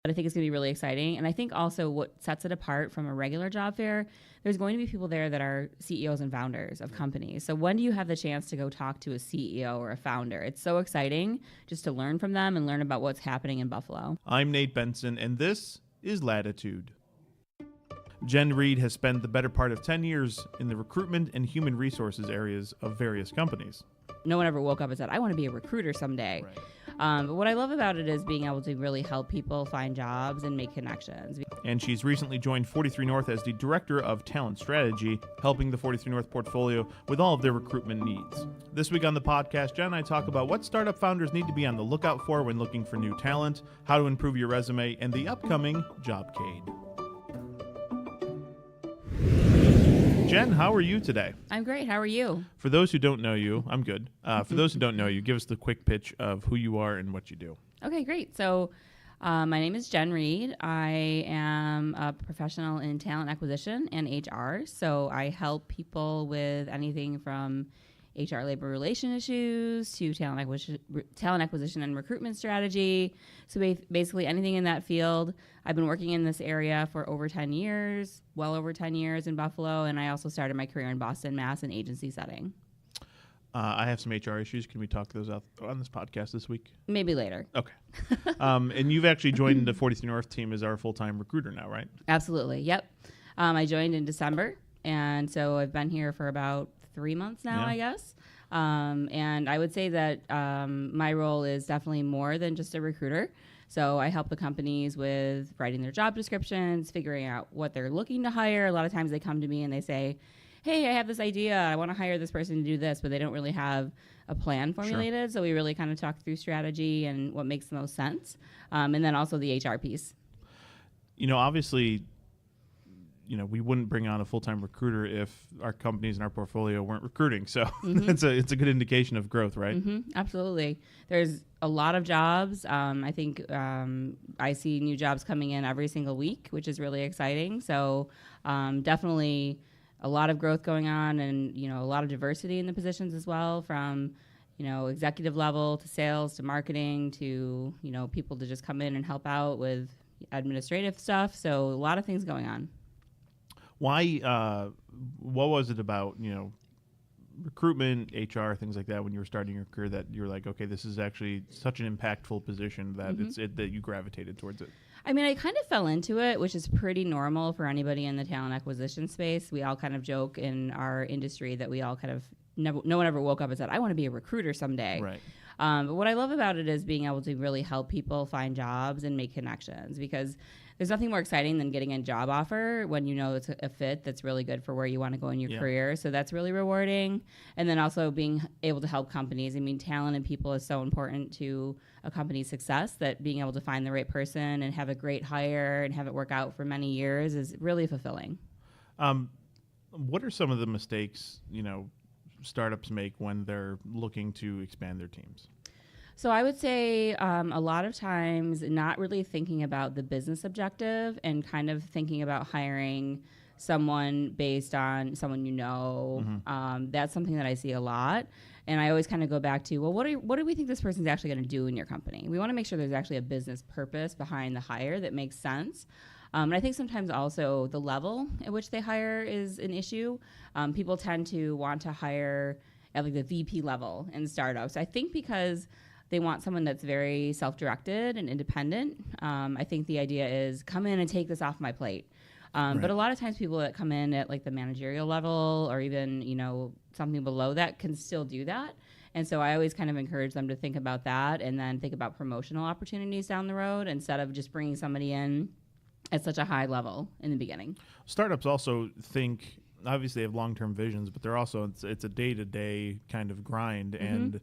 But I think it's going to be really exciting. And I think also what sets it apart from a regular job fair, there's going to be people there that are CEOs and founders of companies. So when do you have the chance to go talk to a CEO or a founder? It's so exciting just to learn from them and learn about what's happening in Buffalo. I'm Nate Benson, and this is Latitude. Jen Reed has spent the better part of 10 years in the recruitment and human resources areas of various companies. No one ever woke up and said, I want to be a recruiter someday. Right. But what I love about it is being able to really help people find jobs and make connections. And she's recently joined 43 North as the Director of Talent Strategy, helping the 43 North portfolio with all of their recruitment needs. This week on the podcast, Jen and I talk about what startup founders need to be on the lookout for when looking for new talent, how to improve your resume, and the upcoming JobCade. Jen, how are you today? I'm great. How are you? For those who don't know you, I'm good. For those who don't know you, give us the quick pitch of who you are and what you do. Okay, great. So my name is Jen Reed. I am a professional in talent acquisition and HR. So I help people with anything from HR labor relation issues to talent acquisition and recruitment strategy. So basically anything in that field. I've been working in this area for over 10 years, well over 10 years in Buffalo, and I also started my career in Boston, Mass, in agency setting. I have some HR issues. Can we talk those out on this podcast this week? Maybe later. Okay. And you've actually joined the 43 North team as our full-time recruiter now, right? Absolutely. Yep. I joined in December, and so I've been here for about 3 months now, I guess. And I would say that my role is definitely more than just a recruiter. So I help the companies with writing their job descriptions, figuring out what they're looking to hire. A lot of times they come to me and they say, hey, I have this idea. I want to hire this person to do this, but they don't really have a plan formulated. Sure. So we really kind of talk through strategy and what makes the most sense. And then also the HR piece. You know, obviously, we wouldn't bring on a full-time recruiter if our companies in our portfolio weren't recruiting. So it's a good indication of growth, right? Mm-hmm. Absolutely. There's a lot of jobs. I think I see new jobs coming in every single week, which is really exciting. So definitely a lot of growth going on, and a lot of diversity in the positions as well, from executive level to sales to marketing to people to just come in and help out with administrative stuff. So a lot of things going on. Why? What was it about recruitment, HR, things like that when you were starting your career that you were like, okay, this is actually such an impactful position that that you gravitated towards it? I mean, I kind of fell into it, which is pretty normal for anybody in the talent acquisition space. We all kind of joke in our industry that we all kind of no one ever woke up and said, I want to be a recruiter someday. Right. But what I love about it is being able to really help people find jobs and make connections, because there's nothing more exciting than getting a job offer when it's a fit that's really good for where you want to go in your career. So that's really rewarding. And then also being able to help companies. I mean, talent and people is so important to a company's success, that being able to find the right person and have a great hire and have it work out for many years is really fulfilling. What are some of the mistakes, startups make when they're looking to expand their teams? So I would say a lot of times not really thinking about the business objective and kind of thinking about hiring someone based on someone That's something that I see a lot. And I always kind of go back to, well, what do we think this person's actually going to do in your company? We want to make sure there's actually a business purpose behind the hire that makes sense. And I think sometimes also the level at which they hire is an issue. People tend to want to hire at like the VP level in startups. I think because they want someone that's very self-directed and independent. I think the idea is come in and take this off my plate. Right. But a lot of times people that come in at like the managerial level or even, something below that can still do that. And so I always kind of encourage them to think about that and then think about promotional opportunities down the road instead of just bringing somebody in at such a high level in the beginning. Startups also think, obviously they have long-term visions, but they're also, it's a day-to-day kind of grind. And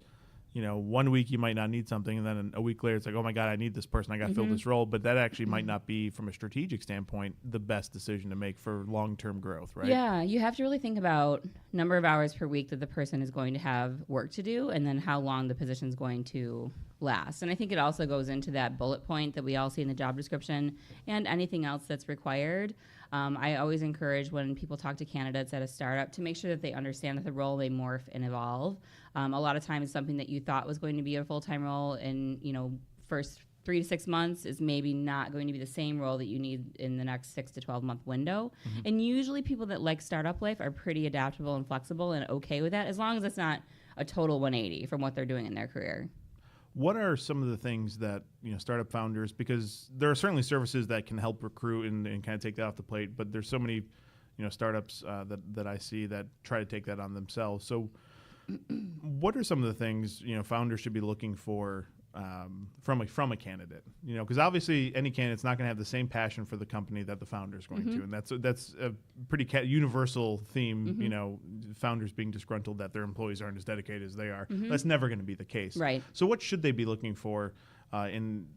1 week you might not need something, and then a week later it's like, oh my God, I need this person, I got to fill this role. But that actually might not be, from a strategic standpoint, the best decision to make for long-term growth, right? Yeah, you have to really think about number of hours per week that the person is going to have work to do, and then how long the position is going to last. And I think it also goes into that bullet point that we all see in the job description and anything else that's required. I always encourage when people talk to candidates at a startup to make sure that they understand that the role may morph and evolve. A lot of times something that you thought was going to be a full-time role in, first 3 to 6 months is maybe not going to be the same role that you need in the next 6 to 12 month window. And usually people that like startup life are pretty adaptable and flexible and okay with that, as long as it's not a total 180 from what they're doing in their career. What are some of the things that, startup founders, because there are certainly services that can help recruit and kind of take that off the plate, but there's so many, startups that I see that try to take that on themselves. So what are some of the things, founders should be looking for from a candidate? Because obviously any candidate's not going to have the same passion for the company that the founder is going to, and that's a pretty universal theme. Founders being disgruntled that their employees aren't as dedicated as they are. That's never going to be the case. Right. So what should they be looking for in,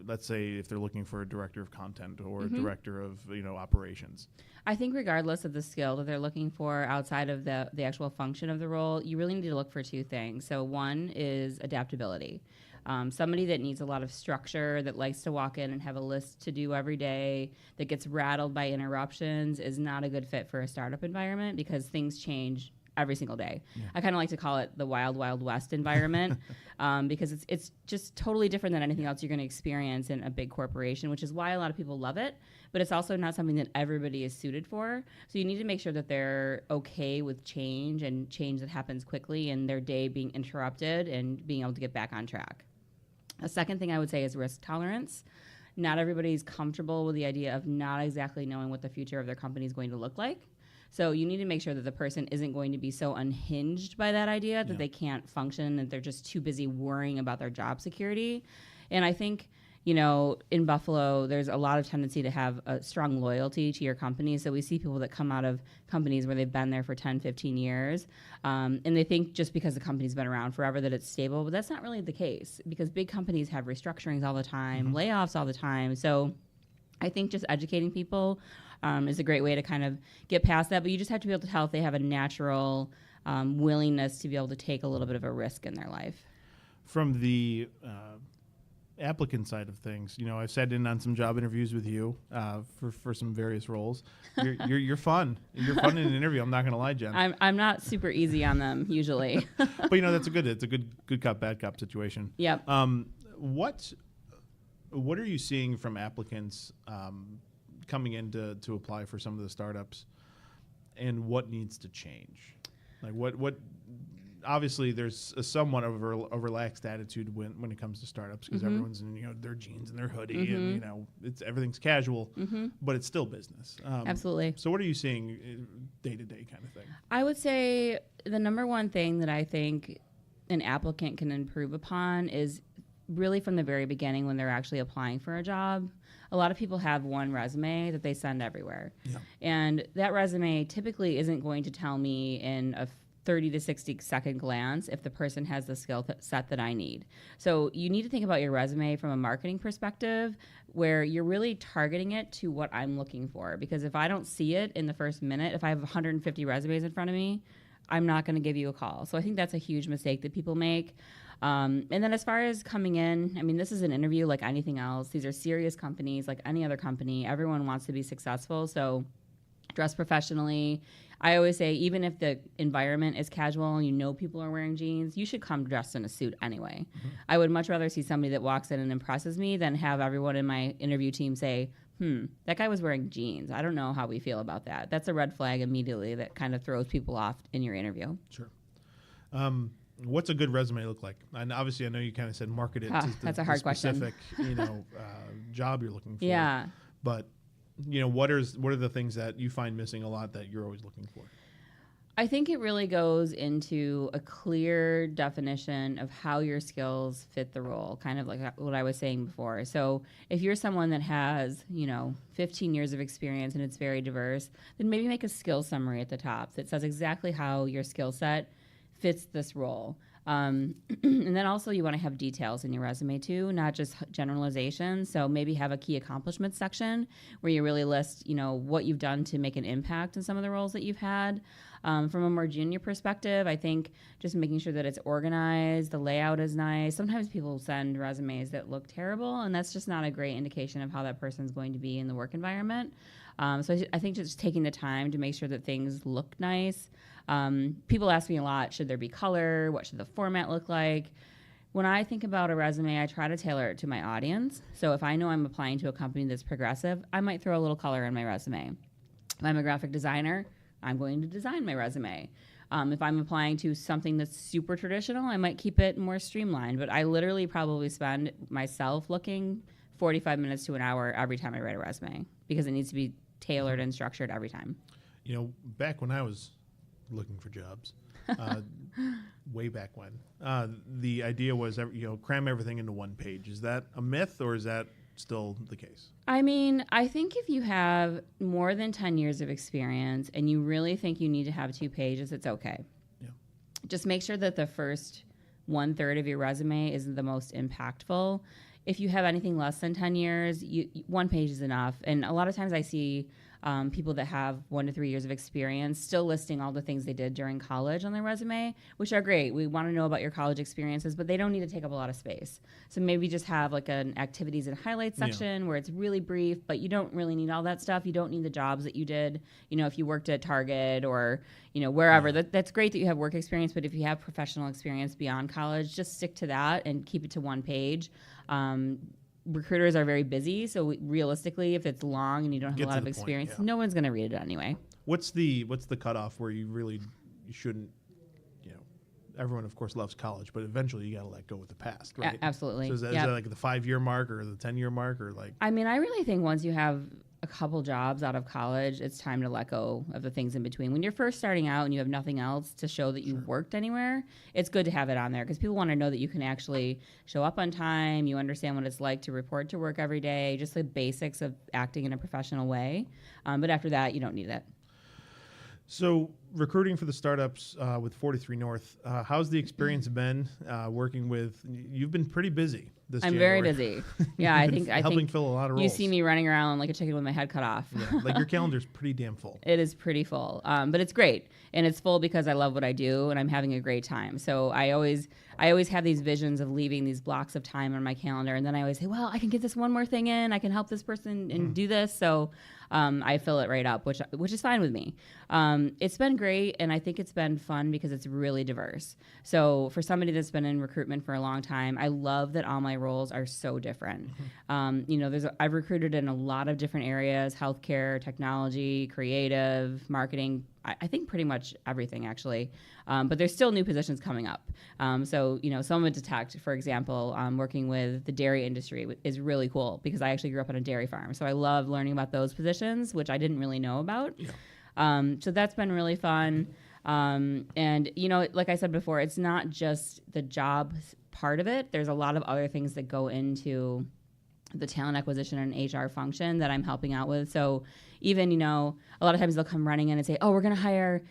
let's say, if they're looking for a director of content or a director of operations? I think regardless of the skill that they're looking for outside of the actual function of the role, you really need to look for two things. So one is adaptability. Somebody that needs a lot of structure, that likes to walk in and have a list to do every day, that gets rattled by interruptions, is not a good fit for a startup environment because things change every single day. Yeah. I kind of like to call it the wild, wild west environment because it's just totally different than anything else you're going to experience in a big corporation, which is why a lot of people love it, but it's also not something that everybody is suited for. So you need to make sure that they're okay with change and change that happens quickly and their day being interrupted and being able to get back on track. A second thing I would say is risk tolerance. Not everybody's comfortable with the idea of not exactly knowing what the future of their company is going to look like. So you need to make sure that the person isn't going to be so unhinged by that idea that they can't function, that they're just too busy worrying about their job security. And I think, in Buffalo, there's a lot of tendency to have a strong loyalty to your company. So we see people that come out of companies where they've been there for 10, 15 years, and they think just because the company's been around forever that it's stable, but that's not really the case because big companies have restructurings all the time, layoffs all the time. So I think just educating people is a great way to kind of get past that, but you just have to be able to tell if they have a natural willingness to be able to take a little bit of a risk in their life. From the applicant side of things, I've sat in on some job interviews with you for some various roles. You're fun. You're fun in an interview. I'm not going to lie, Jen. I'm not super easy on them usually. But it's a good cop, bad cop situation. Yep. What are you seeing from applicants coming in to apply for some of the startups, and what needs to change? Like what obviously there's a somewhat of a relaxed attitude when it comes to startups because everyone's in their jeans and their hoodie and everything's casual, but it's still business. Absolutely. So what are you seeing day to day kind of thing? I would say the number one thing that I think an applicant can improve upon is really from the very beginning when they're actually applying for a job. A lot of people have one resume that they send everywhere. Yeah. And that resume typically isn't going to tell me in a 30 to 60 second glance if the person has the skill set that I need. So you need to think about your resume from a marketing perspective where you're really targeting it to what I'm looking for. Because if I don't see it in the first minute, if I have 150 resumes in front of me, I'm not going to give you a call. So I think that's a huge mistake that people make. And then as far as coming in, this is an interview like anything else. These are serious companies like any other company. Everyone wants to be successful. So dress professionally. I always say, even if the environment is casual and people are wearing jeans, you should come dressed in a suit anyway. I would much rather see somebody that walks in and impresses me than have everyone in my interview team say, that guy was wearing jeans. I don't know how we feel about that. That's a red flag immediately that kind of throws people off in your interview. Sure. What's a good resume look like? And obviously, I know you kind of said market it to that's a hard specific, job you're looking for. Yeah. But what are the things that you find missing a lot that you're always looking for? I think it really goes into a clear definition of how your skills fit the role, kind of like what I was saying before. So if you're someone that has, 15 years of experience and it's very diverse, then maybe make a skill summary at the top that says exactly how your skill set fits this role. And then also you want to have details in your resume too, not just generalizations. So maybe have a key accomplishments section where you really list, what you've done to make an impact in some of the roles that you've had. From a more junior perspective, I think just making sure that it's organized, the layout is nice. Sometimes people send resumes that look terrible, and that's just not a great indication of how that person's going to be in the work environment. So I think just taking the time to make sure that things look nice. People ask me a lot, should there be color? What should the format look like? When I think about a resume, I try to tailor it to my audience. So if I know I'm applying to a company that's progressive, I might throw a little color in my resume. If I'm a graphic designer, I'm going to design my resume. If I'm applying to something that's super traditional, I might keep it more streamlined. But I literally probably spend myself looking 45 minutes to an hour every time I write a resume because it needs to be tailored and structured every time. You know, back when I was looking for jobs, way back when, the idea was, cram everything into one page. Is that a myth, or is that still the case? I mean, I think if you have more than 10 years of experience and you really think you need to have 2 pages, it's okay. Yeah. Just make sure that the first 1/3 of your resume is the most impactful. If you have anything less than 10 years, 1 page is enough. And a lot of times I see people that have 1 to 3 years of experience still listing all the things they did during college on their resume, which are great. We want to know about your college experiences, but they don't need to take up a lot of space. So maybe just have like an activities and highlights section where it's really brief, but you don't really need all that stuff. You don't need the jobs that you did. You know, if you worked at Target or, wherever, that's great that you have work experience, but if you have professional experience beyond college, just stick to that and keep it to 1 page. Recruiters are very busy, so realistically, if it's long and you don't have a lot of experience, no one's going to read it anyway. What's the cutoff where you shouldn't? Everyone of course loves college, but eventually you got to let go with the past, right? Absolutely. So is that like the 5-year mark or the 10-year mark, or like? I mean, I really think once you have a couple jobs out of college, it's time to let go of the things in between. When you're first starting out and you have nothing else to show that you've worked anywhere, it's good to have it on there because people want to know that you can actually show up on time, you understand what it's like to report to work every day, just the basics of acting in a professional way. But after that, you don't need it. So recruiting for the startups with 43 North, how's the experience been working with? You've been pretty busy this I'm January. very busy. Yeah, I think helping fill a lot of roles. You see me running around like a chicken with my head cut off. Yeah, like your calendar's pretty damn full. It is pretty full, but it's great, and it's full because I love what I do and I'm having a great time. So I always have these visions of leaving these blocks of time on my calendar, and then I always say, well, I can get this one more thing in. I can help this person and do this. So I fill it right up, which is fine with me. It's been great, and I think it's been fun because it's really diverse. So for somebody that's been in recruitment for a long time, I love that all my roles are so different. I've recruited in a lot of different areas: healthcare, technology, creative, marketing. I think pretty much everything, actually. But there's still new positions coming up. Someone to Detect, for example, working with the dairy industry is really cool because I actually grew up on a dairy farm. So I love learning about those positions, which I didn't really know about. Yeah. So that's been really fun. Like I said before, it's not just the job part of it. There's a lot of other things that go into the talent acquisition and HR function that I'm helping out with. So even, a lot of times they'll come running in and say, oh, we're going to hire,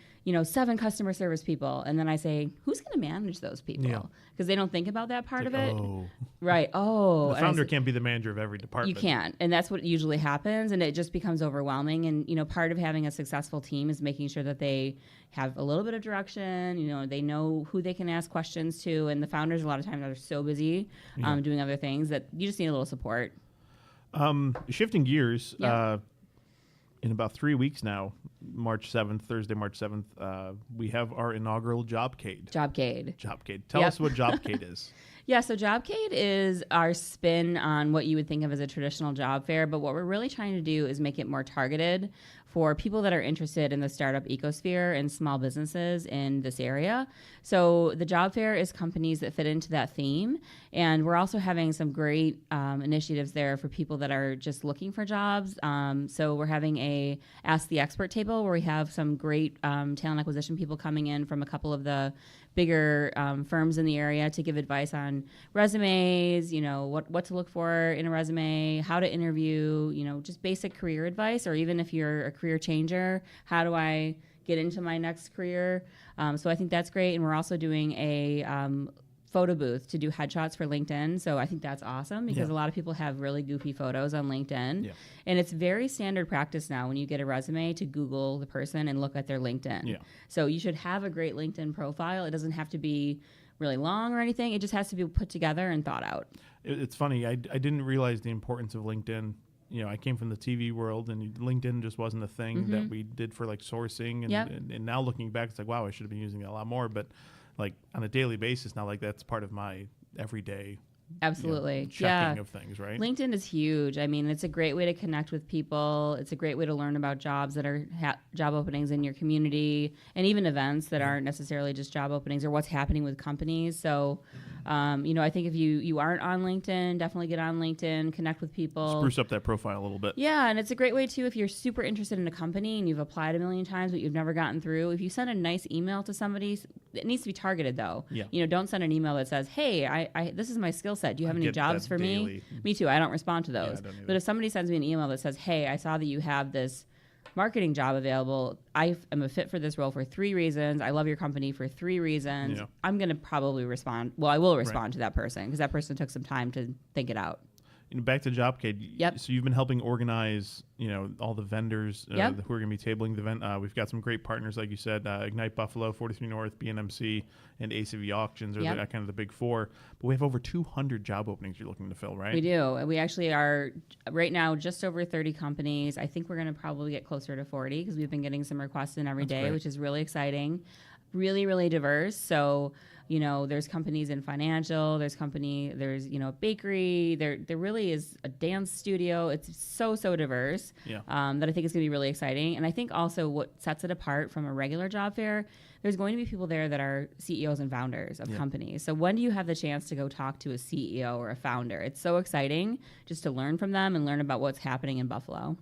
7 customer service people. And then I say, who's going to manage those people? Because they don't think about that part of it. Oh. Right. Oh. The founder can't be the manager of every department. You can't. And that's what usually happens. And it just becomes overwhelming. And, part of having a successful team is making sure that they have a little bit of direction. They know who they can ask questions to. And the founders, a lot of times, are so busy doing other things that you just need a little support. Shifting gears, in about 3 weeks now, Thursday, March 7th, we have our inaugural JobCade. JobCade. Tell us what JobCade is. Yeah, so JobCade is our spin on what you would think of as a traditional job fair, but what we're really trying to do is make it more targeted for people that are interested in the startup ecosphere and small businesses in this area. So the job fair is companies that fit into that theme, and we're also having some great initiatives there for people that are just looking for jobs. So we're having a Ask the Expert table where we have some great talent acquisition people coming in from a couple of the bigger firms in the area to give advice on resumes, what to look for in a resume, how to interview, just basic career advice, or even if you're a career changer, how do I get into my next career? So I think that's great. And we're also doing a photo booth to do headshots for LinkedIn. So I think that's awesome because a lot of people have really goofy photos on LinkedIn. Yeah. And it's very standard practice now when you get a resume to Google the person and look at their LinkedIn. Yeah. So you should have a great LinkedIn profile. It doesn't have to be really long or anything. It just has to be put together and thought out. It's funny. I didn't realize the importance of LinkedIn. I came from the TV world, and LinkedIn just wasn't a thing that we did for like sourcing. And now looking back, it's like, wow, I should have been using it a lot more. But like on a daily basis now, like that's part of my everyday Absolutely. checking of things, right? LinkedIn is huge. I mean, it's a great way to connect with people. It's a great way to learn about jobs that are job openings in your community, and even events that aren't necessarily just job openings or what's happening with companies. So, I think if you aren't on LinkedIn, definitely get on LinkedIn, connect with people. Spruce up that profile a little bit. Yeah, and it's a great way too if you're super interested in a company and you've applied a million times but you've never gotten through. If you send a nice email to somebody, it needs to be targeted though. Yeah. Don't send an email that says, "Hey, I this is my skill set. Do you have any jobs for me?" Me too. I don't respond to those. Yeah, but if somebody sends me an email that says, "Hey, I saw that you have this marketing job available. I am a fit for this role for 3 reasons. I love your company for 3 reasons." Yeah. I'm going to probably respond. Well, I will respond to that person because that person took some time to think it out. Back to JobCade. Yep. So you've been helping organize, all the vendors who are going to be tabling the event. We've got some great partners, like you said, Ignite Buffalo, 43 North, BNMC, and ACV Auctions are kind of the big 4. But we have over 200 job openings you're looking to fill, right? We do. And we actually are right now just over 30 companies. I think we're going to probably get closer to 40 because we've been getting some requests in every day, which is really exciting. Really, really diverse. So, there's companies in financial, there's a bakery, there really is a dance studio. It's so diverse that I think it's going to be really exciting. And I think also what sets it apart from a regular job fair, there's going to be people there that are CEOs and founders of companies. So when do you have the chance to go talk to a CEO or a founder? It's so exciting just to learn from them and learn about what's happening in Buffalo.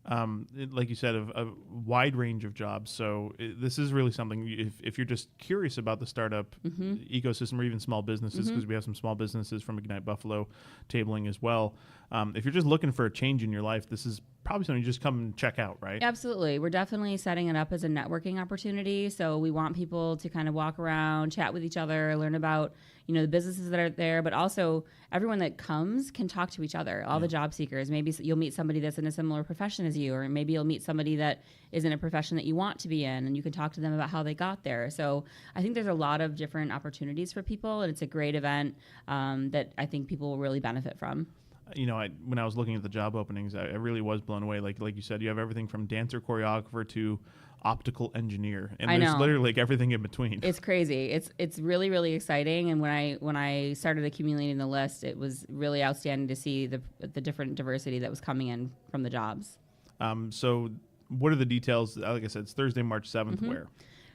Like you said, a wide range of jobs. So this is really something, if you're just curious about the startup ecosystem or even small businesses, because we have some small businesses from Ignite Buffalo tabling as well. If you're just looking for a change in your life, this is probably something you just come and check out, right? Absolutely. We're definitely setting it up as a networking opportunity. So we want people to kind of walk around, chat with each other, learn about, the businesses that are there, but also everyone that comes can talk to each other, all the job seekers. Maybe you'll meet somebody that's in a similar profession as you, or maybe you'll meet somebody that is in a profession that you want to be in, and you can talk to them about how they got there. So I think there's a lot of different opportunities for people, and it's a great event that I think people will really benefit from. When I was looking at the job openings, I really was blown away. Like you said, you have everything from dancer, choreographer to optical engineer, and there's literally everything in between. It's crazy. It's really, really exciting. And when I started accumulating the list, it was really outstanding to see the different diversity that was coming in from the jobs. So what are the details? Like I said, it's Thursday, March 7th. Where?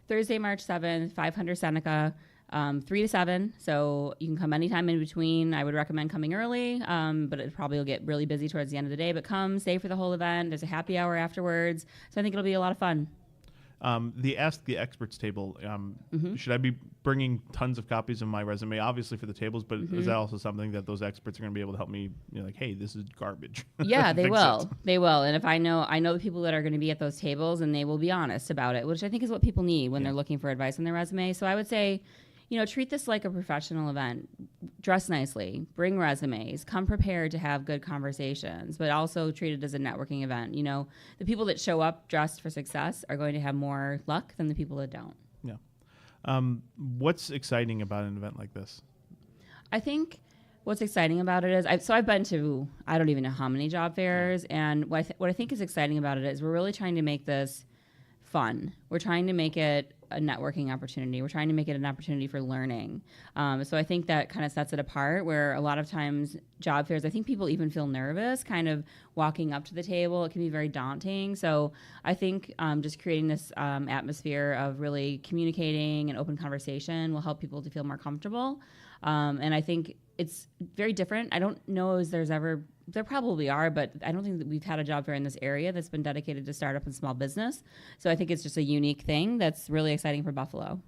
Thursday, March 7th, 500 Seneca. 3 to 7, so you can come anytime in between. I would recommend coming early, but it probably will get really busy towards the end of the day. But come, stay for the whole event. There's a happy hour afterwards, so I think it'll be a lot of fun. The Ask the Experts table, should I be bringing tons of copies of my resume, obviously for the tables, but is that also something that those experts are going to be able to help me, like, hey, this is garbage? Yeah, they will. They will. And if I know the people that are going to be at those tables, and they will be honest about it, which I think is what people need when they're looking for advice on their resume. So I would say, treat this like a professional event. Dress nicely, bring resumes, come prepared to have good conversations, but also treat it as a networking event. The people that show up dressed for success are going to have more luck than the people that don't. Yeah. What's exciting about an event like this? I think what's exciting about it is, I've been to, I don't even know how many job fairs, and what I think is exciting about it is we're really trying to make this fun. We're trying to make it a networking opportunity. We're trying to make it an opportunity for learning. So I think that kind of sets it apart, where a lot of times job fairs, I think people even feel nervous kind of walking up to the table. It can be very daunting. So I think just creating this atmosphere of really communicating and open conversation will help people to feel more comfortable. And I think it's very different. I don't know there probably are, but I don't think that we've had a job fair in this area that's been dedicated to startup and small business. So I think it's just a unique thing that's really exciting for Buffalo.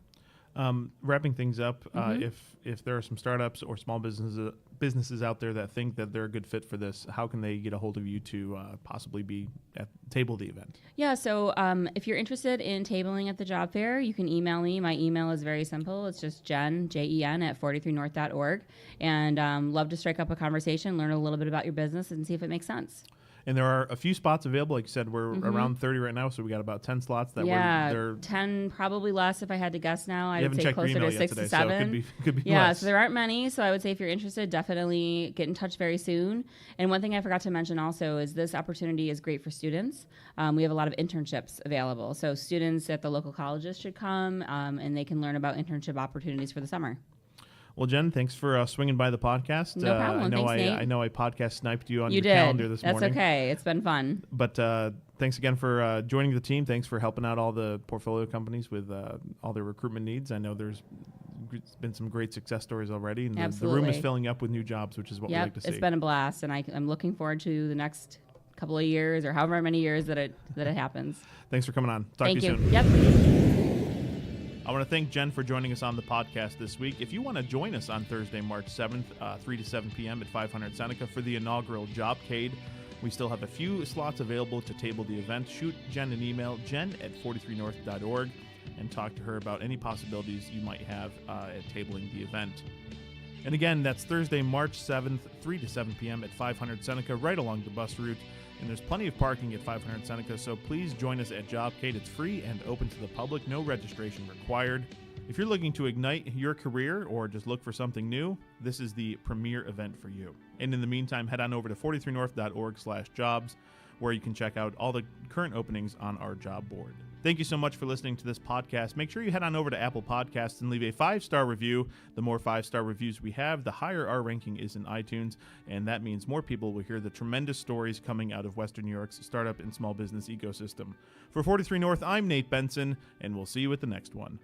Wrapping things up, if there are some startups or small businesses out there that think that they're a good fit for this, how can they get a hold of you to possibly be at table the event? Yeah, so if you're interested in tabling at the job fair, you can email me. My email is very simple. It's just Jen, Jen, at 43north.org. And love to strike up a conversation, learn a little bit about your business, and see if it makes sense. And there are a few spots available. Like you said, we're around 30 right now, so we got about 10 slots. 10, probably less if I had to guess now. I would say closer to 6 to 7. So could be yeah, less. So there aren't many. So I would say if you're interested, definitely get in touch very soon. And one thing I forgot to mention also is this opportunity is great for students. We have a lot of internships available. So students at the local colleges should come, and they can learn about internship opportunities for the summer. Well, Jen, thanks for swinging by the podcast. No problem. Thanks, Nate. I know I podcast sniped you on You your did. calendar this morning. That's okay. It's been fun. But thanks again for joining the team. Thanks for helping out all the portfolio companies with all their recruitment needs. I know there's been some great success stories already, and the room is filling up with new jobs, which is what we like to see. It's been a blast, and I'm looking forward to the next couple of years or however many years that it happens. Thanks for coming on. Talk Thank to you soon. Yep. I want to thank Jen for joining us on the podcast this week. If you want to join us on Thursday, March 7th, 3 to 7 p.m. at 500 Seneca for the inaugural JobCade, we still have a few slots available to table the event. Shoot Jen an email, jen@43north.org, and talk to her about any possibilities you might have at tabling the event. And again, that's Thursday, March 7th, 3 to 7 p.m. at 500 Seneca, right along the bus route. And there's plenty of parking at 500 Seneca, so please join us at JobCade. It's free and open to the public, no registration required. If you're looking to ignite your career or just look for something new, this is the premier event for you. And in the meantime, head on over to 43north.org/jobs, where you can check out all the current openings on our job board. Thank you so much for listening to this podcast. Make sure you head on over to Apple Podcasts and leave a 5-star review. The more 5-star reviews we have, the higher our ranking is in iTunes, and that means more people will hear the tremendous stories coming out of Western New York's startup and small business ecosystem. For 43 North, I'm Nate Benson, and we'll see you at the next one.